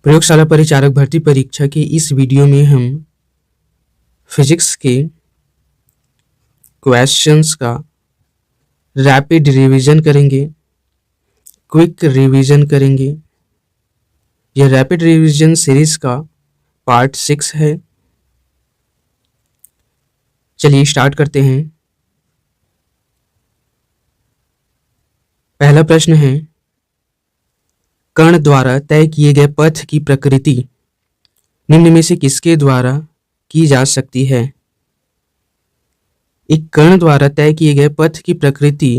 प्रयोगशाला परिचारक भर्ती परीक्षा के इस वीडियो में हम फिजिक्स के क्वेश्चंस का रैपिड रिवीजन करेंगे, क्विक रिवीजन करेंगे। यह रैपिड रिवीजन सीरीज का पार्ट 6 है। चलिए स्टार्ट करते हैं। पहला प्रश्न है, कण द्वारा तय किए गए पथ की प्रकृति निम्न में से किसके द्वारा की जा सकती है? एक कण द्वारा तय किए गए पथ की प्रकृति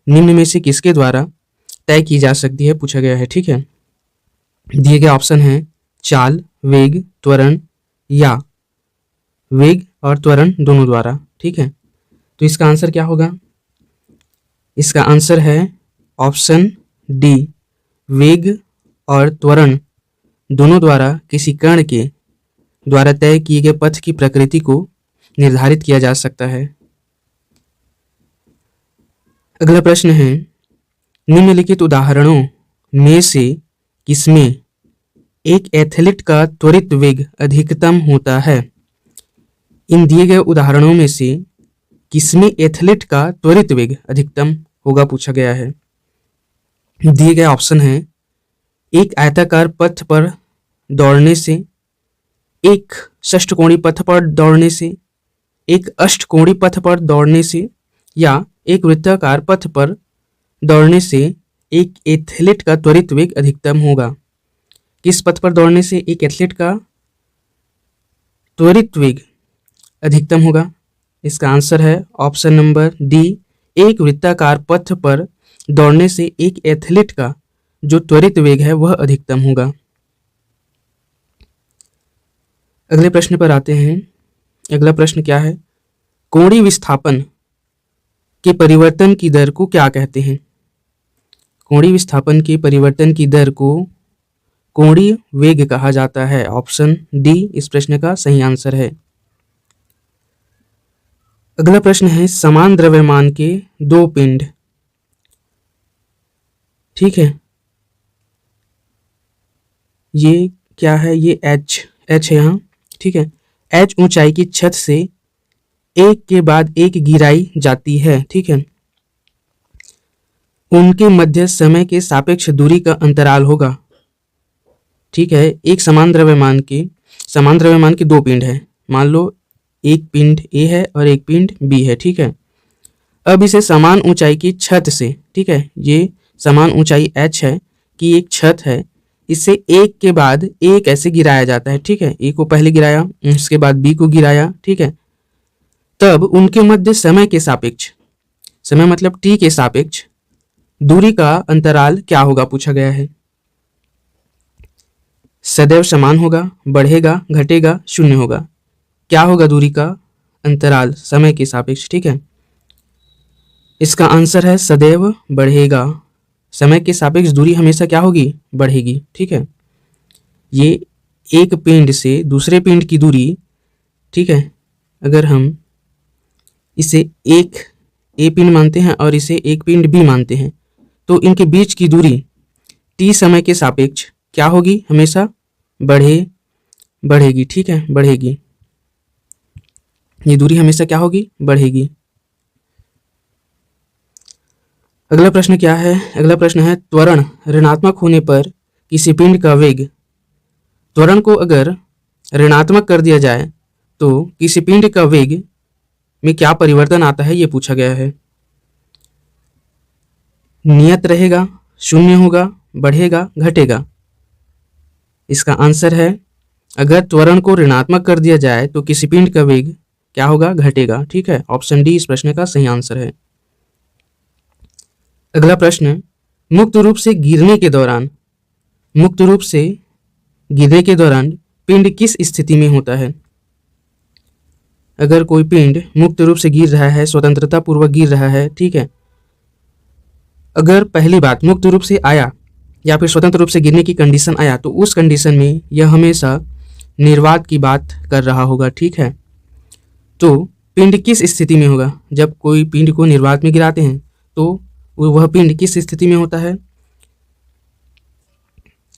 निम्न में से किसके द्वारा तय की जा सकती है पूछा गया है। ठीक है, दिए गए ऑप्शन हैं चाल, वेग, त्वरण या वेग और त्वरण दोनों द्वारा। ठीक है, तो इसका आंसर क्या होगा? इसका आंसर है ऑप्शन डी, वेग और त्वरण दोनों द्वारा किसी कण के द्वारा तय किए गए पथ की प्रकृति को निर्धारित किया जा सकता है। अगला प्रश्न है, निम्नलिखित उदाहरणों में से किसमें एक एथलीट का त्वरित वेग अधिकतम होता है? इन दिए गए उदाहरणों में से किसमें एथलीट का त्वरित वेग अधिकतम होगा पूछा गया है। दिए गए ऑप्शन हैं एक आयताकार पथ पर दौड़ने से, एक षष्ठकोणीय पथ पर दौड़ने से, एक अष्टकोणीय पथ पर दौड़ने से या एक वृत्ताकार पथ पर दौड़ने से एक एथलीट का त्वरित वेग अधिकतम होगा। किस पथ पर दौड़ने से एक एथलीट का त्वरित वेग अधिकतम होगा? इसका आंसर है ऑप्शन नंबर डी, एक वृत्ताकार पथ पर दौड़ने से एक एथलीट का जो त्वरित वेग है वह अधिकतम होगा। अगले प्रश्न पर आते हैं। अगला प्रश्न क्या है? कोणीय विस्थापन के परिवर्तन की दर को क्या कहते हैं? कोणीय विस्थापन के परिवर्तन की दर को कोणीय वेग कहा जाता है। ऑप्शन डी इस प्रश्न का सही आंसर है। अगला प्रश्न है, समान द्रव्यमान के दो पिंड, ठीक है, ये क्या है? ये एच है यहाँ। ठीक है, एच ऊंचाई की छत से एक के बाद एक गिराई जाती है। ठीक है, उनके मध्य समय के सापेक्ष दूरी का अंतराल होगा। ठीक है, एक समान द्रव्यमान के दो पिंड है। मान लो एक पिंड ए है और एक पिंड बी है। ठीक है, अब इसे समान ऊंचाई की छत से, ठीक है, ये समान ऊंचाई एच है कि एक छत है, इससे एक के बाद एक ऐसे गिराया जाता है। ठीक है, ए को पहले गिराया, उसके बाद बी को गिराया। ठीक है, तब उनके मध्य समय के सापेक्ष, समय मतलब टी के सापेक्ष दूरी का अंतराल क्या होगा पूछा गया है। सदैव समान होगा, बढ़ेगा, घटेगा, शून्य होगा? क्या होगा दूरी का अंतराल समय के सापेक्ष? ठीक है, इसका आंसर है सदैव बढ़ेगा। समय के सापेक्ष दूरी हमेशा क्या होगी? बढ़ेगी। ठीक है, ये एक पिंड से दूसरे पिंड की दूरी, ठीक है, अगर हम इसे एक ए पिंड मानते हैं और इसे एक पिंड बी मानते हैं तो इनके बीच की दूरी टी समय के सापेक्ष क्या होगी? हमेशा बढ़ेगी। ठीक है, बढ़ेगी। ये दूरी हमेशा क्या होगी? बढ़ेगी। अगला प्रश्न क्या है? अगला प्रश्न है, त्वरण ऋणात्मक होने पर किसी पिंड का वेग, त्वरण को अगर ऋणात्मक कर दिया जाए तो किसी पिंड का वेग में क्या परिवर्तन आता है ये पूछा गया है। नियत रहेगा, शून्य होगा, बढ़ेगा, घटेगा? इसका आंसर है अगर त्वरण को ऋणात्मक कर दिया जाए तो किसी पिंड का वेग क्या होगा? घटेगा। ठीक है, ऑप्शन डी इस प्रश्न का सही आंसर है। अगला प्रश्न, मुक्त रूप से गिरने के दौरान पिंड किस स्थिति में होता है? अगर कोई पिंड मुक्त रूप से गिर रहा है, स्वतंत्रता पूर्वक गिर रहा है, ठीक है, अगर पहली बात मुक्त रूप से आया या फिर स्वतंत्र रूप से गिरने की कंडीशन आया तो उस कंडीशन में यह हमेशा निर्वात की बात कर रहा होगा। ठीक है, तो पिंड किस स्थिति में होगा? जब कोई पिंड को निर्वात में गिराते हैं तो वह पिंड किस स्थिति में होता है?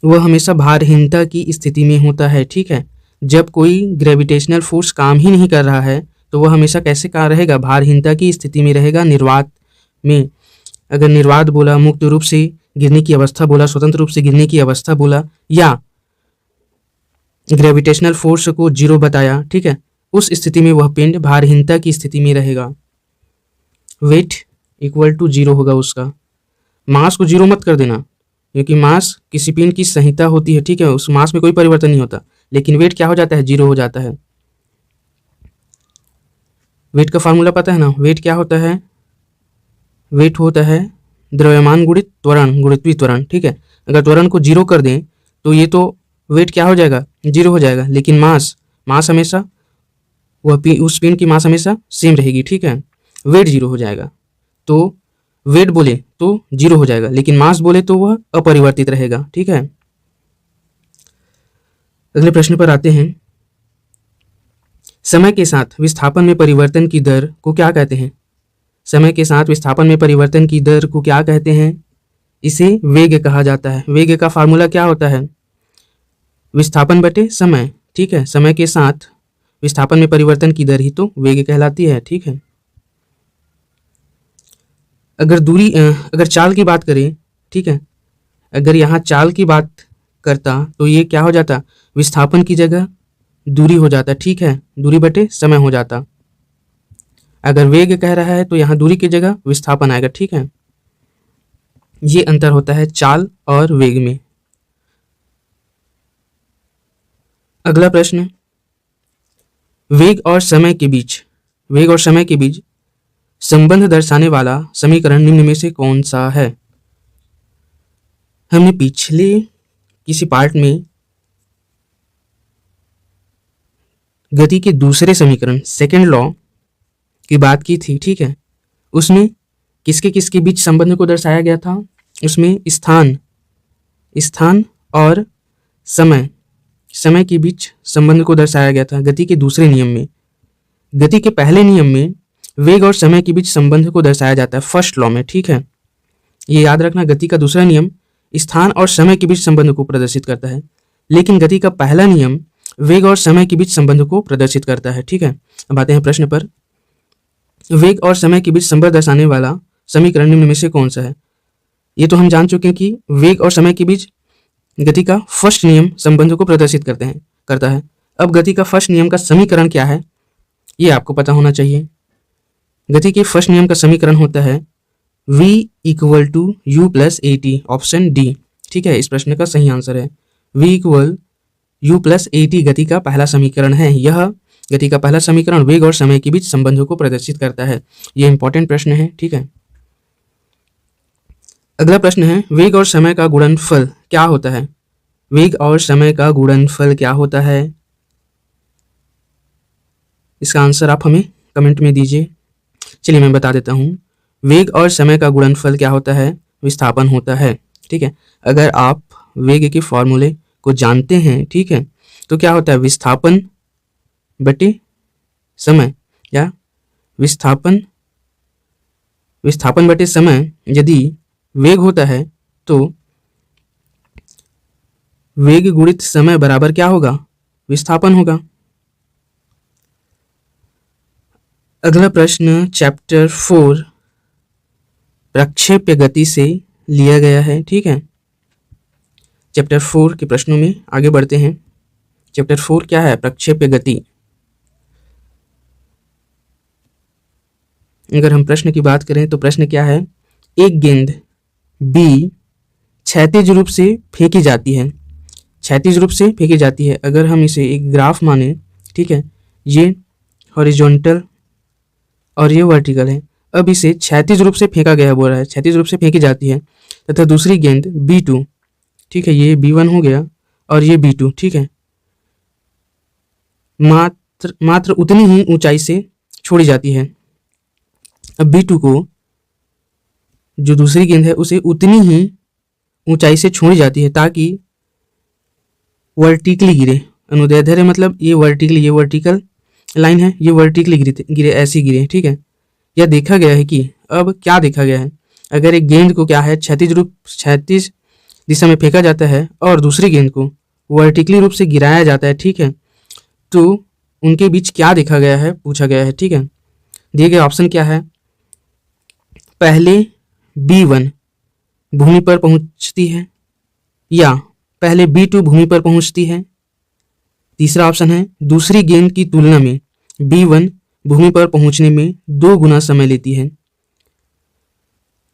वह हमेशा भारहीनता की स्थिति में होता है। ठीक है, जब कोई ग्रेविटेशनल फोर्स काम ही नहीं कर रहा है तो वह हमेशा कैसे कहाँ रहेगा, भारहीनता की स्थिति में रहेगा, निर्वात में। अगर निर्वात बोला, मुक्त रूप से गिरने की अवस्था बोला, स्वतंत्र रूप से गिरने की अवस्था बोला, या ग्रेविटेशनल फोर्स को जीरो बताया, ठीक है, उस स्थिति में वह पिंड भारहीनता की स्थिति में रहेगा। वेट इक्वल टू जीरो होगा उसका। मास को जीरो मत कर देना, क्योंकि मास किसी पिंड की संहिता होती है, ठीक है, उस मास में कोई परिवर्तन नहीं होता, लेकिन वेट क्या हो जाता है, जीरो हो जाता है। वेट का फार्मूला पता है ना, वेट क्या होता है, वेट होता है द्रव्यमान गुणित त्वरण गुणित वित्वरण। ठीक है, अगर त्वरण को जीरो कर दें तो ये तो वेट क्या हो जाएगा, जीरो हो जाएगा, लेकिन मास हमेशा वह उस पिंड की मास हमेशा सेम रहेगी। ठीक है, वेट जीरो हो जाएगा, तो वेट बोले तो जीरो हो जाएगा, लेकिन मास बोले तो वह अपरिवर्तित रहेगा। ठीक है, अगले प्रश्न पर आते हैं। समय के साथ विस्थापन में परिवर्तन की दर को क्या कहते हैं? समय के साथ विस्थापन में परिवर्तन की दर को क्या कहते हैं? इसे वेग कहा जाता है। वेग का फार्मूला क्या होता है, विस्थापन बटे समय। ठीक है, समय के साथ विस्थापन में परिवर्तन की दर ही तो वेग कहलाती है। ठीक है, अगर चाल की बात करें, ठीक है, अगर यहाँ चाल की बात करता तो ये क्या हो जाता, विस्थापन की जगह दूरी हो जाता। ठीक है, दूरी बटे समय हो जाता। अगर वेग कह रहा है तो यहाँ दूरी की जगह विस्थापन आएगा। ठीक है, ये अंतर होता है चाल और वेग में। अगला प्रश्न, वेग और समय के बीच संबंध दर्शाने वाला समीकरण निम्न में से कौन सा है? हमने पिछले किसी पार्ट में गति के दूसरे समीकरण, सेकेंड लॉ की बात की थी। ठीक है, उसमें किसके किसके बीच संबंध को दर्शाया गया था? उसमें स्थान और समय के बीच संबंध को दर्शाया गया था गति के दूसरे नियम में। गति के पहले नियम में वेग और समय के बीच संबंध को दर्शाया जाता है, फर्स्ट लॉ में। ठीक है, ये याद रखना, गति का दूसरा नियम स्थान और समय के बीच संबंध को प्रदर्शित करता है, लेकिन गति का पहला नियम वेग और समय के बीच संबंध को प्रदर्शित करता है। ठीक है, अब आते हैं प्रश्न पर। वेग और समय के बीच संबंध दर्शाने वाला समीकरण निम्न में से कौन सा है? ये तो हम जान चुके हैं कि वेग और समय के बीच गति का फर्स्ट नियम संबंध को प्रदर्शित करता है। अब गति का फर्स्ट नियम का समीकरण क्या है, ये आपको पता होना चाहिए। गति के फर्स्ट नियम का समीकरण होता है v equal to u plus a t, option D. ठीक है, इस प्रश्न का सही आंसर है v equal u plus a t. गति का पहला समीकरण है। यह गति का पहला समीकरण वेग और समय के बीच संबंधों को प्रदर्शित करता है। यह इंपॉर्टेंट प्रश्न है। ठीक है, अगला प्रश्न है, वेग और समय का गुणनफल क्या होता है? वेग और समय का गुणनफल क्या होता है? इसका आंसर आप हमें कमेंट में दीजिए। चलिए मैं बता देता हूँ। वेग और समय का गुणनफल क्या होता है? विस्थापन होता है। ठीक है, अगर आप वेग के फॉर्मूले को जानते हैं, ठीक है, तो क्या होता है, विस्थापन बटे समय, या विस्थापन बटे समय। यदि वेग होता है तो वेग गुणित समय बराबर क्या होगा, विस्थापन होगा। अगला प्रश्न चैप्टर 4 प्रक्षेप्य गति से लिया गया है। ठीक है, चैप्टर 4 के प्रश्नों में आगे बढ़ते हैं। चैप्टर 4 क्या है, प्रक्षेप्य गति। अगर हम प्रश्न की बात करें तो प्रश्न क्या है, एक गेंद बी क्षैतिज रूप से फेंकी जाती है। क्षैतिज रूप से फेंकी जाती है। अगर हम इसे एक ग्राफ माने, ठीक है, ये हॉरिजॉन्टल और ये वर्टिकल है। अब इसे क्षैतिज रूप से फेंका गया बोल रहा है, क्षैतिज रूप से फेंकी जाती है, तथा दूसरी गेंद B2, ठीक है, ये B1 हो गया और ये B2, ठीक है, मात्र उतनी ही ऊंचाई से छोड़ी जाती है। अब B2 को, जो दूसरी गेंद है, उसे उतनी ही ऊंचाई से छोड़ी जाती है ताकि वर्टिकली गिरे। अनुदैर्ध्य मतलब ये वर्टिकल लाइन है, ये वर्टिकली गिरे, ऐसी गिरे। ठीक है, यह देखा गया है कि अब क्या देखा गया है, अगर एक गेंद को क्या है, क्षैतिज दिशा में फेंका जाता है और दूसरी गेंद को वर्टिकली रूप से गिराया जाता है, ठीक है, तो उनके बीच क्या देखा गया है, पूछा गया है, ठीक है। दिए गए ऑप्शन क्या है? पहले B1 भूमि पर पहुंचती है या पहले B2 भूमि पर पहुंचती है। तीसरा ऑप्शन है दूसरी गेंद की तुलना में B1 भूमि पर पहुंचने में 2 गुना समय लेती है।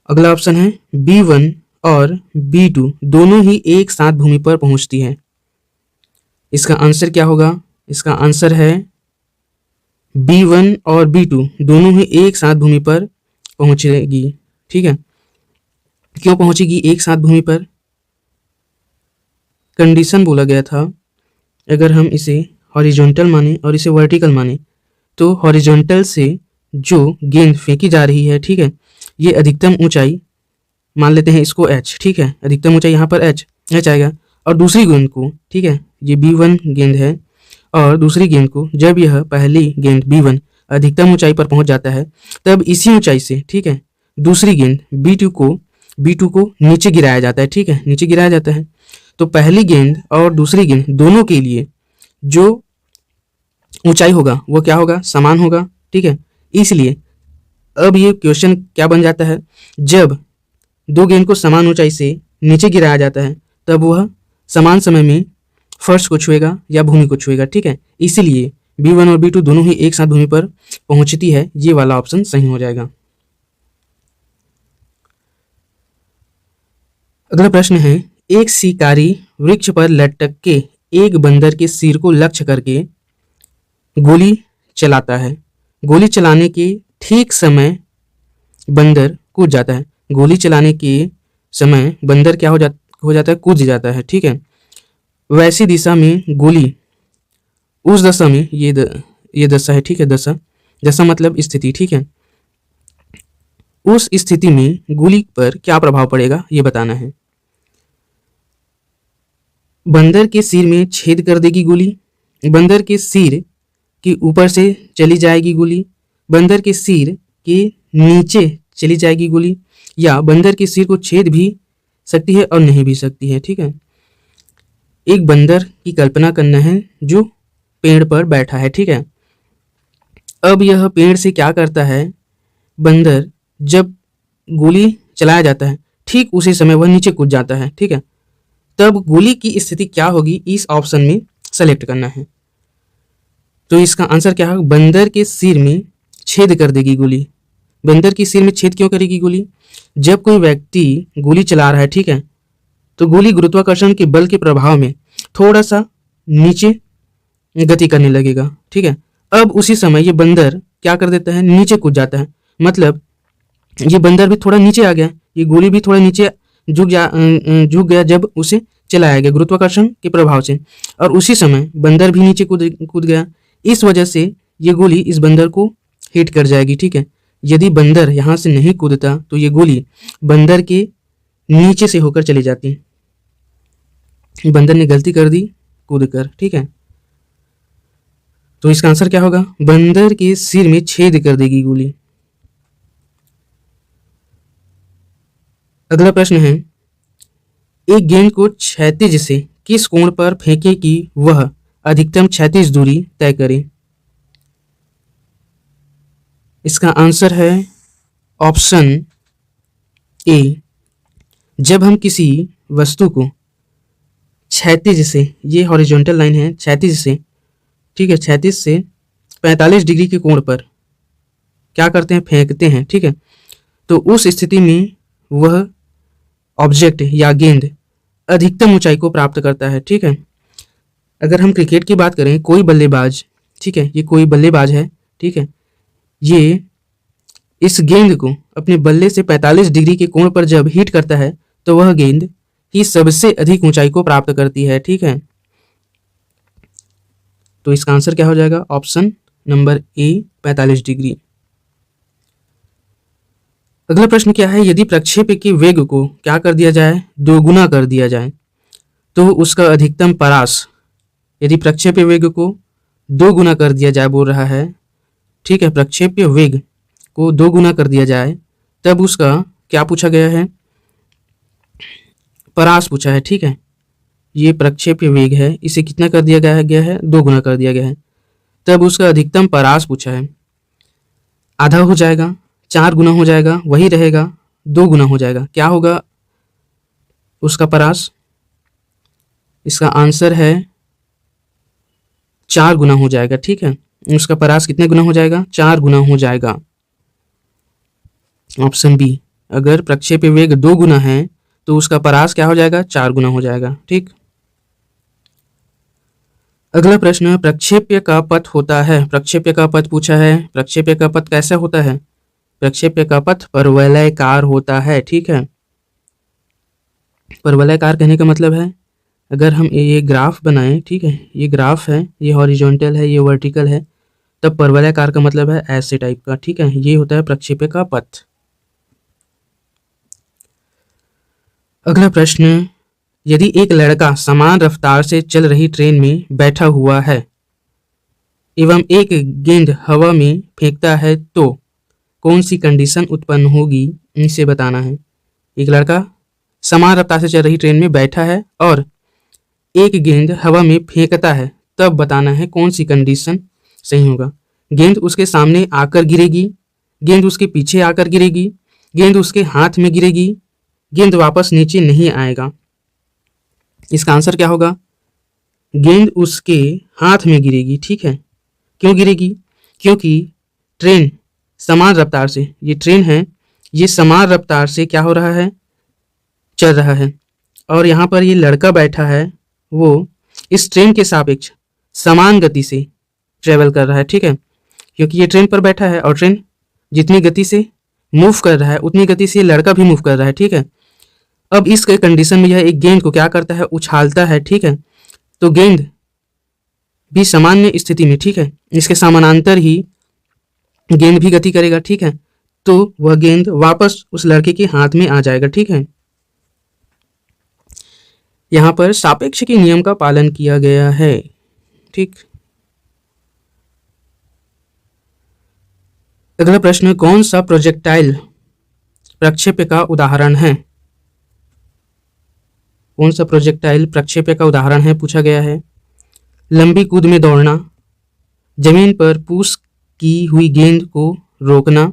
अगला ऑप्शन है B1 और B2 दोनों ही एक साथ भूमि पर पहुंचती है। इसका आंसर क्या होगा? इसका आंसर है B1 और B2 दोनों ही एक साथ भूमि पर पहुंचेगी, ठीक है। क्यों पहुंचेगी एक साथ भूमि पर? कंडीशन बोला गया था, अगर हम इसे हॉरिजॉन्टल माने और इसे वर्टिकल माने तो हॉरिजॉन्टल से जो गेंद फेंकी जा रही है, ठीक है, ये अधिकतम ऊंचाई मान लेते हैं इसको h, ठीक है, अधिकतम ऊंचाई यहाँ पर h आएगा। और दूसरी गेंद को, ठीक है, ये B1 गेंद है और दूसरी गेंद को जब यह पहली गेंद B1 अधिकतम ऊंचाई पर पहुंच जाता है तब इसी ऊंचाई से, ठीक है, दूसरी गेंद B2 को नीचे गिराया जाता है, ठीक है, नीचे गिराया जाता है। तो पहली गेंद और दूसरी गेंद दोनों के लिए जो ऊंचाई होगा वो क्या होगा? समान होगा, ठीक है। इसलिए अब ये क्वेश्चन क्या बन जाता है, जब दो गेंद को समान ऊंचाई से नीचे गिराया जाता है तब वह समान समय में फर्श को छुएगा या भूमि को छुएगा, ठीक है। इसीलिए B1 और B2 दोनों ही एक साथ भूमि पर पहुंचती है, ये वाला ऑप्शन सही हो जाएगा। अगला प्रश्न है, एक शिकारी वृक्ष पर लटक के एक बंदर के सिर को लक्ष्य करके गोली चलाता है। गोली चलाने के ठीक समय बंदर कूद जाता है। गोली चलाने के समय बंदर क्या हो जाता है? कूद जाता है, ठीक है। वैसी दिशा में गोली, उस दशा में ये दशा है, ठीक है, दशा मतलब स्थिति, ठीक है। उस स्थिति में गोली पर क्या प्रभाव पड़ेगा ये बताना है। बंदर के सिर में छेद कर देगी गोली, बंदर के सिर के ऊपर से चली जाएगी गोली, बंदर के सिर के नीचे चली जाएगी गोली, या बंदर के सिर को छेद भी सकती है और नहीं भी सकती है, ठीक है। एक बंदर की कल्पना करना है जो पेड़ पर बैठा है, ठीक है। अब यह पेड़ से क्या करता है? बंदर जब गोली चलाया जाता है ठीक उसी समय वह नीचे कूद जाता है, ठीक है। तब गोली की स्थिति क्या होगी इस ऑप्शन में सेलेक्ट करना है। तो इसका आंसर क्या होगा? बंदर के सिर में छेद कर देगी गोली। बंदर के सिर में छेद क्यों करेगी गोली? जब कोई व्यक्ति गोली चला रहा है, ठीक है, तो गोली गुरुत्वाकर्षण के बल के प्रभाव में थोड़ा सा नीचे गति करने लगेगा, ठीक है। अब उसी समय ये बंदर क्या कर देता है? नीचे कूद जाता है। मतलब ये बंदर भी थोड़ा नीचे आ गया, ये गोली भी थोड़ा नीचे झुक गया जब उसे चलाया गया गुरुत्वाकर्षण के प्रभाव से, और उसी समय बंदर भी नीचे कूद गया। इस वजह से ये गोली इस बंदर को हिट कर जाएगी, ठीक है। यदि बंदर यहाँ से नहीं कूदता तो ये गोली बंदर के नीचे से होकर चली जाती। बंदर ने गलती कर दी कूद कर, ठीक है। तो इसका आंसर क्या होगा? बंदर के सिर में छेद कर देगी गोली। अगला प्रश्न है, एक गेंद को क्षैतिज से किस कोण पर फेंके कि वह अधिकतम क्षैतिज दूरी तय करे। इसका आंसर है ऑप्शन ए। जब हम किसी वस्तु को क्षैतिज से, ये हॉरिजॉन्टल लाइन है, क्षैतिज से, ठीक है, क्षैतिज से 45 डिग्री के कोण पर क्या करते हैं? फेंकते हैं, ठीक है। तो उस स्थिति में वह ऑब्जेक्ट या गेंद अधिकतम ऊंचाई को प्राप्त करता है, ठीक है। अगर हम क्रिकेट की बात करें, कोई बल्लेबाज, ठीक है, ये कोई बल्लेबाज है, ठीक है, ये इस गेंद को अपने बल्ले से 45 डिग्री के कोण पर जब हिट करता है तो वह गेंद ही सबसे अधिक ऊंचाई को प्राप्त करती है, ठीक है। तो इसका आंसर क्या हो जाएगा? Option number A, 45 degree. अगला प्रश्न क्या है, यदि प्रक्षेप्य के वेग को क्या कर दिया जाए? दोगुना कर दिया जाए तो उसका अधिकतम परास, यदि प्रक्षेप्य वेग को 2 गुना कर दिया जाए, बोल रहा है, ठीक है, प्रक्षेप्य वेग को 2 गुना कर दिया जाए तब उसका क्या पूछा गया है? परास पूछा है, ठीक है। ये प्रक्षेप्य वेग है, इसे कितना कर दिया गया है 2 गुना कर दिया गया है। तब उसका अधिकतम परास पूछा है, आधा हो जाएगा, 4 गुना हो जाएगा, वही रहेगा, 2 गुना हो जाएगा, क्या होगा उसका परास? इसका आंसर है 4 गुना हो जाएगा, ठीक है। उसका परास कितने गुना हो जाएगा? 4 गुना हो जाएगा। ऑप्शन बी, अगर प्रक्षेप्य वेग 2 गुना है तो उसका परास क्या हो जाएगा? 4 गुना हो जाएगा, ठीक। अगला प्रश्न, प्रक्षेप्य का पथ होता है, प्रक्षेप्य का पथ पूछा है। प्रक्षेप्य का पथ कैसा होता है? प्रक्षेप्य का पथ परवलयाकार होता है, ठीक है। परवलयाकार कहने का मतलब है, अगर हम ये ग्राफ बनाएं, ठीक है, ये ग्राफ है, ये हॉरिजॉन्टल है, ये वर्टिकल है, तब परवलयाकार का मतलब है ऐसे टाइप का, ठीक है। ये होता है प्रक्षेप्य का पथ। अगला प्रश्न, यदि एक लड़का समान रफ्तार से चल रही ट्रेन में बैठा हुआ है एवं एक गेंद हवा में फेंकता है तो कौन सी कंडीशन उत्पन्न होगी, इसे बताना है। एक लड़का समान रफ्तार से चल रही ट्रेन में बैठा है और एक गेंद हवा में फेंकता है, तब बताना है कौन सी कंडीशन सही होगा। गेंद उसके सामने आकर गिरेगी, गेंद उसके पीछे आकर गिरेगी, गेंद उसके हाथ में गिरेगी, गेंद वापस नीचे नहीं आएगा। इसका आंसर क्या होगा? गेंद उसके हाथ में गिरेगी, ठीक है। क्यों गिरेगी? क्योंकि ट्रेन समान रफ्तार से, ये ट्रेन है, ये समान रफ्तार से क्या हो रहा है? चल रहा है। और यहाँ पर ये लड़का बैठा है, वो इस ट्रेन के सापेक्ष समान गति से ट्रेवल कर रहा है, ठीक है। क्योंकि ये ट्रेन पर बैठा है और ट्रेन जितनी गति से मूव कर रहा है उतनी गति से लड़का भी मूव कर रहा है, ठीक है। अब इस कंडीशन में यह एक गेंद को क्या करता है? उछालता है, ठीक है। तो गेंद भी सामान्य स्थिति में, ठीक है, इसके समानांतर ही गेंद भी गति करेगा, ठीक है। तो वह गेंद वापस उस लड़के के हाथ में आ जाएगा, ठीक है। यहाँ पर सापेक्ष के नियम का पालन किया गया है, ठीक। अगला प्रश्न, कौन सा प्रोजेक्टाइल प्रक्षेप्य का उदाहरण है? कौन सा प्रोजेक्टाइल प्रक्षेप्य का उदाहरण है पूछा गया है। लंबी कूद में दौड़ना, जमीन पर पुश की हुई गेंद को रोकना,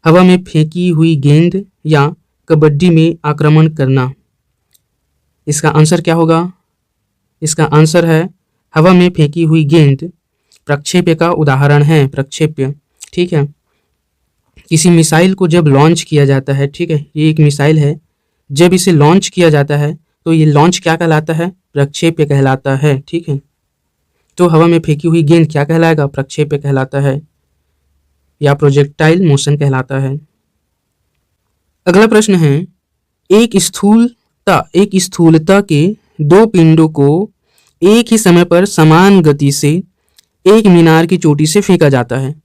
हवा में फेंकी हुई गेंद या कबड्डी में आक्रमण करना। इसका आंसर क्या होगा? इसका आंसर है हवा में फेंकी हुई गेंद प्रक्षेप्य का उदाहरण है, प्रक्षेप्य, ठीक है। किसी मिसाइल को जब लॉन्च किया जाता है, ठीक है, ये एक मिसाइल है, जब इसे लॉन्च किया जाता है तो ये लॉन्च क्या कहलाता है? प्रक्षेप्य कहलाता है, ठीक है। तो हवा में फेंकी हुई गेंद क्या कहलाएगा? प्रक्षेप्य कहलाता है या प्रोजेक्टाइल मोशन कहलाता है। अगला प्रश्न है, एक स्थूलता के 2 पिंडों को एक ही समय पर समान गति से एक मीनार की चोटी से फेंका जाता है।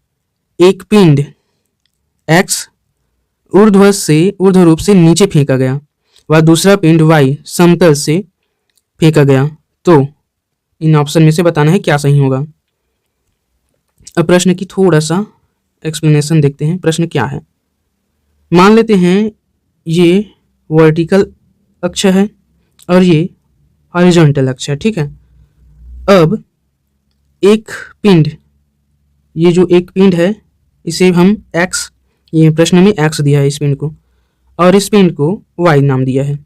एक पिंड x ऊर्ध्व रूप से नीचे फेंका गया व दूसरा पिंड y समतल से फेंका गया, तो इन ऑप्शन में से बताना है क्या सही होगा। अब प्रश्न की थोड़ा सा एक्सप्लेनेशन देखते हैं। प्रश्न क्या है, मान लेते हैं ये वर्टिकल अक्ष है और ये हॉरिजॉन्टल अक्ष है, ठीक है। अब एक पिंड, ये जो एक पिंड है इसे हम x, ये प्रश्न में x दिया है इस पिंड को, और इस पिंड को y नाम दिया है।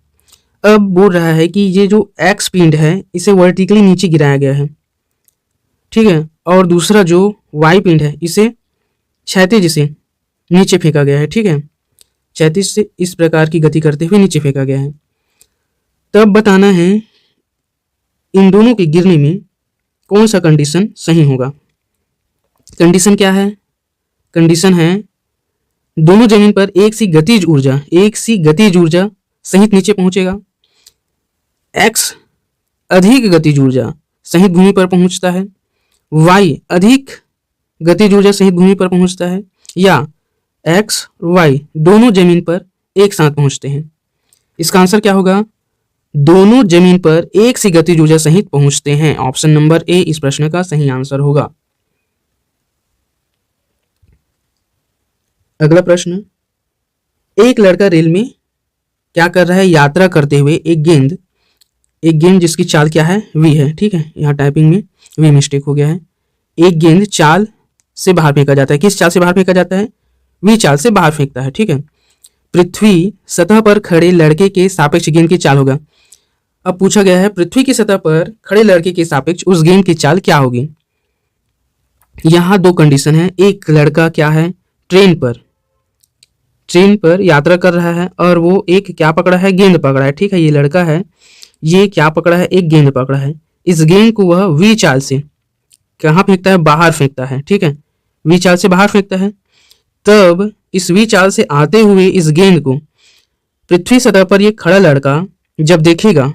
अब बोल रहा है कि ये जो x पिंड है इसे वर्टिकली नीचे गिराया गया है, ठीक है, और दूसरा जो y पिंड है इसे क्षैतिज से नीचे फेंका गया है, ठीक है, क्षैतिज से इस प्रकार की गति करते हुए नीचे फेंका गया है। तब बताना है इन दोनों के गिरने में कौन सा कंडीशन सही होगा। कंडीशन क्या है? कंडीशन है दोनों जमीन पर एक सी गतिज ऊर्जा सहित नीचे पहुंचेगा। x अधिक गतिज ऊर्जा सहित भूमि पर पहुंचता है, y अधिक गतिज ऊर्जा सहित भूमि पर पहुंचता है, या x और y दोनों जमीन पर एक साथ पहुंचते हैं। इसका आंसर क्या होगा? दोनों जमीन पर एक सी गतिज ऊर्जा सहित पहुंचते हैं। ऑप्शन नंबर ए इस प्रश्न का सही आंसर होगा। अगला प्रश्न, एक लड़का रेल में क्या कर रहा है, यात्रा करते हुए एक गेंद जिसकी चाल क्या है, v है, ठीक है, यहाँ टाइपिंग में v मिस्टेक हो गया है। एक गेंद चाल से बाहर फेंका जाता है, किस चाल से बाहर फेंका जाता है, v चाल से बाहर फेंकता है, ठीक है। पृथ्वी सतह पर खड़े लड़के के सापेक्ष गेंद की चाल होगा। अब पूछा गया है पृथ्वी की सतह पर खड़े लड़के के सापेक्ष उस गेंद की चाल क्या होगी। यहाँ दो कंडीशन है, एक लड़का क्या है, ट्रेन पर यात्रा कर रहा है और वो एक क्या पकड़ा है, गेंद पकड़ा है, ठीक है। ये लड़का है, ये क्या पकड़ा है, एक गेंद पकड़ा है। इस गेंद को वह वी चाल से कहाँ फेंकता है, बाहर फेंकता है, ठीक है, वी चाल से बाहर फेंकता है। तब इस वी चाल से आते हुए इस गेंद को पृथ्वी सतह पर ये खड़ा लड़का जब देखेगा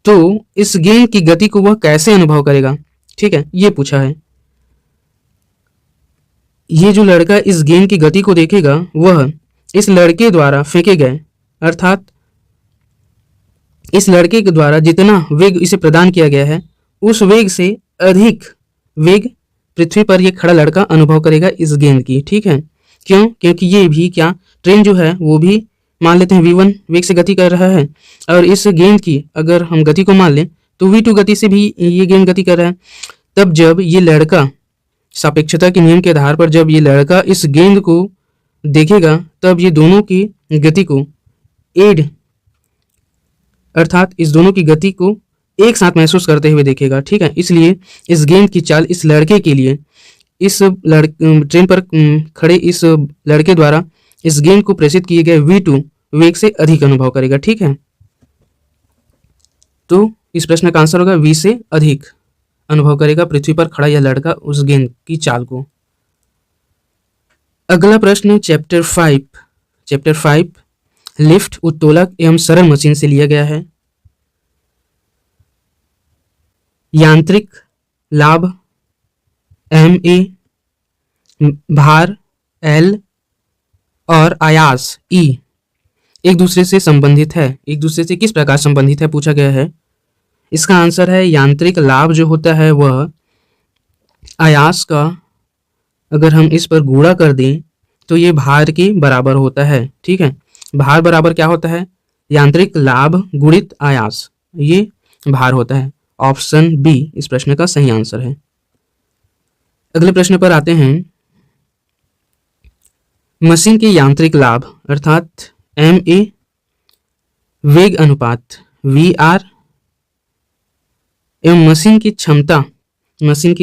तो इस गेंद की गति को वह कैसे अनुभव करेगा, ठीक है, ये पूछा है। ये जो लड़का इस गेंद की गति को देखेगा वह इस लड़के द्वारा फेंके गए, अर्थात इस लड़के के द्वारा जितना वेग इसे प्रदान किया गया है उस वेग से अधिक वेग पृथ्वी पर यह खड़ा लड़का अनुभव करेगा इस गेंद की, ठीक है। क्यों, क्योंकि ये भी क्या, ट्रेन जो है वो भी मान लेते हैं v1 वेग से गति कर रहा है और इस गेंद की अगर हम गति को मान लें तो v2 गति से भी ये गेंद गति कर रहा है। तब जब ये लड़का सापेक्षता के नियम के आधार पर जब ये लड़का इस गेंद को देखेगा तब ये दोनों की गति को अर्थात इस दोनों की गति को एक साथ महसूस करते हुए देखेगा, ठीक है। इसलिए इस गेंद की चाल इस लड़के के लिए इस ट्रेन पर खड़े इस लड़के द्वारा इस गेंद को प्रेषित किए गए v2 वेग से अधिक अनुभव करेगा, ठीक है। तो इस प्रश्न का आंसर होगा v से अधिक अनुभव करेगा पृथ्वी पर खड़ा यह लड़का उस गेंद की चाल को। अगला प्रश्न चैप्टर 5 लिफ्ट उत्तोलक एवं सरल मशीन से लिया गया है। यांत्रिक लाभ ma, भार l और आयास e एक दूसरे से संबंधित है, एक दूसरे से किस प्रकार संबंधित है पूछा गया है। इसका आंसर है यांत्रिक लाभ जो होता है वह आयास का अगर हम इस पर गुणा कर दें तो ये भार के बराबर होता है, ठीक है। भार बराबर क्या होता है, यांत्रिक लाभ गुणित आयास, ये भार होता है। ऑप्शन बी इस प्रश्न का सही आंसर है। अगले प्रश्न पर आते हैं। मशीन के यांत्रिक लाभ अर्थात ma वेग अनुपात vr एवं मशीन की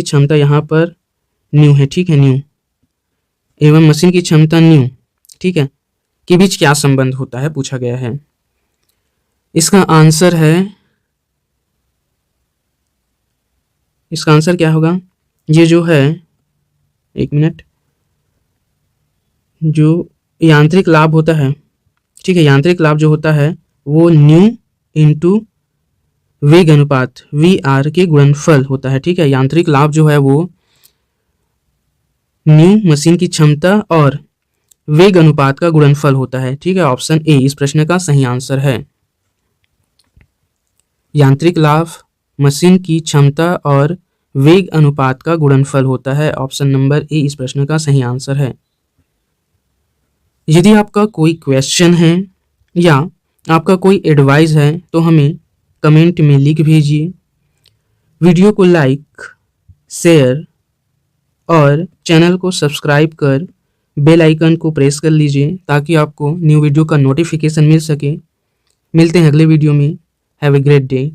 क्षमता यहाँ पर न्यू है, ठीक है, न्यू एवं मशीन की क्षमता न्यू, ठीक है, के बीच क्या संबंध होता है पूछा गया है। इसका आंसर क्या होगा, ये जो है, एक मिनट, जो यांत्रिक लाभ होता है, ठीक है, यांत्रिक लाभ जो होता है वो न्यू इंटू वेग अनुपात vr के गुणनफल होता है, ठीक है। यांत्रिक लाभ जो है वो न्यू मशीन की क्षमता और वेग अनुपात का गुणनफल होता है, ठीक है। ऑप्शन ए इस प्रश्न का सही आंसर है। यांत्रिक लाभ मशीन की क्षमता और वेग अनुपात का गुणनफल होता है। ऑप्शन नंबर ए इस प्रश्न का सही आंसर है। यदि आपका कोई क्वेश्चन है या आपका कोई एडवाइस है तो हमें कमेंट में लिख भेजिए। वीडियो को लाइक, शेयर और चैनल को सब्सक्राइब कर बेल आइकन को प्रेस कर लीजिए ताकि आपको न्यू वीडियो का नोटिफिकेशन मिल सके। मिलते हैं अगले वीडियो में। Have a great day.